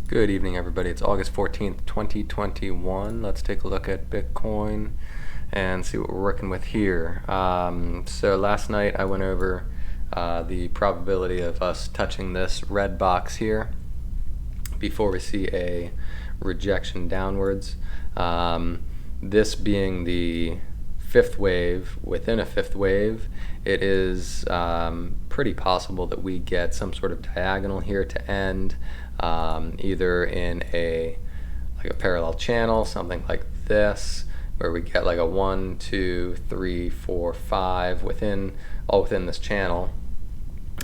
Good evening, everybody. It's August 14th, 2021. Let's take a look at Bitcoin and see what we're working with here. So last night I went over the probability of us touching this red box here before we see a rejection downwards. This being the fifth wave within a fifth wave, it is pretty possible that we get some sort of diagonal here to end either in a parallel channel, something like this, where we get like a 1, 2, 3, 4, 5 all within this channel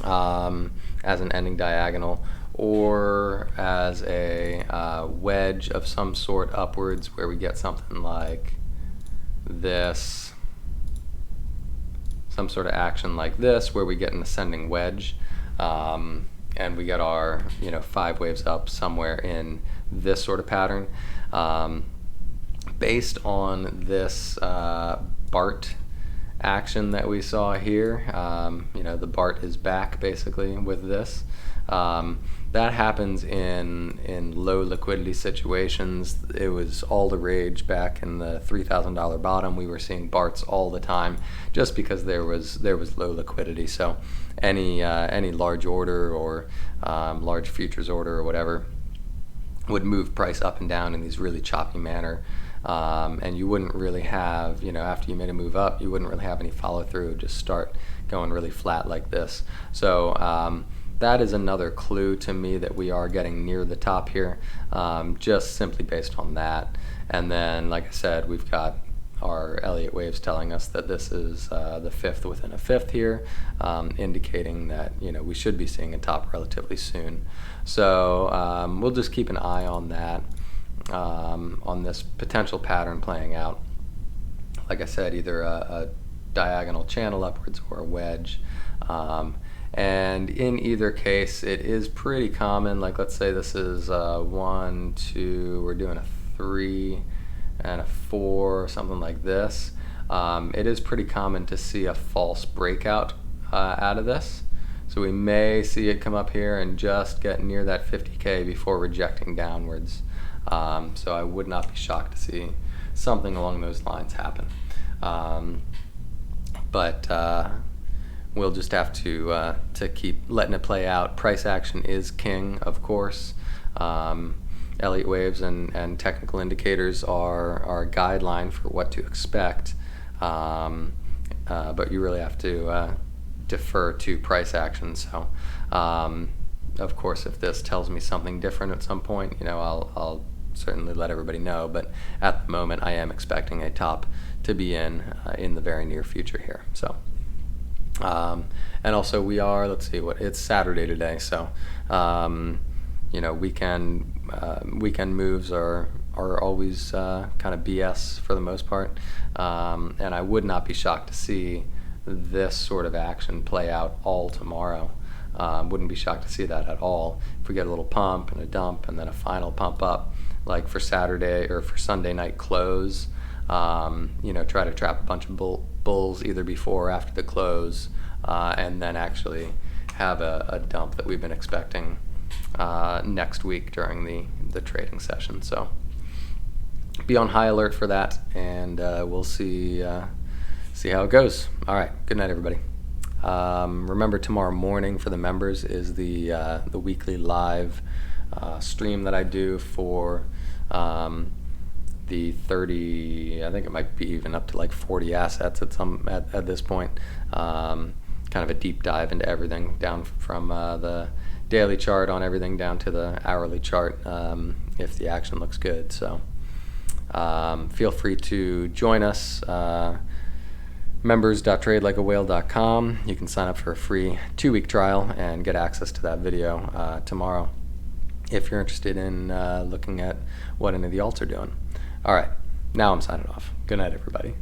as an ending diagonal, or as a wedge of some sort upwards where we get something like this, some sort of action like this where we get an ascending wedge, and we get our 5 waves up somewhere in this sort of pattern. Based on this BART action that we saw here, the BART is back basically with this. That happens in low liquidity situations. It was all the rage back in the $3,000 bottom. We were seeing BARTs all the time just because there was low liquidity. So any large order or large futures order or whatever would move price up and down in these really choppy manner. And you wouldn't really have, after you made a move up, you wouldn't really have any follow through, just start going really flat like this. So that is another clue to me that we are getting near the top here, just simply based on that. And then, like I said, we've got our Elliott waves telling us that this is the fifth within a fifth here, indicating that we should be seeing a top relatively soon. So we'll just keep an eye on that, on this potential pattern playing out. Like I said, either a diagonal channel upwards or a wedge. And in either case, it is pretty common. Like, let's say this is 1, 2, we're doing a 3 and a 4, something like this. It is pretty common to see a false breakout out of this. So we may see it come up here and just get near that 50K before rejecting downwards. So I would not be shocked to see something along those lines happen. But we'll just have to keep letting it play out. Price action is king, of course. Elliott waves and technical indicators are a guideline for what to expect, but you really have to defer to price action. So, of course, if this tells me something different at some point, I'll certainly let everybody know. But at the moment, I am expecting a top to be in the very near future here. So. And also we are, let's see, it's Saturday today, so weekend moves are always kind of BS for the most part, and I would not be shocked to see this sort of action play out all tomorrow. Wouldn't be shocked to see that at all. If we get a little pump and a dump and then a final pump up, like for Saturday or for Sunday night close, try to trap a bunch of bulls either before or after the close, and then actually have a dump that we've been expecting next week during the trading session. So be on high alert for that, and we'll see how it goes. All right, good night, everybody. Remember, tomorrow morning for the members is the weekly live stream that I do for the 30, I think it might be even up to like 40 assets at this point. Kind of a deep dive into everything, down from the daily chart on everything down to the hourly chart, if the action looks good. So feel free to join us. Members.tradelikeawhale.com. You can sign up for a free 2-week trial and get access to that video tomorrow if you're interested in looking at what any of the alts are doing. All right, now I'm signing off. Good night, everybody.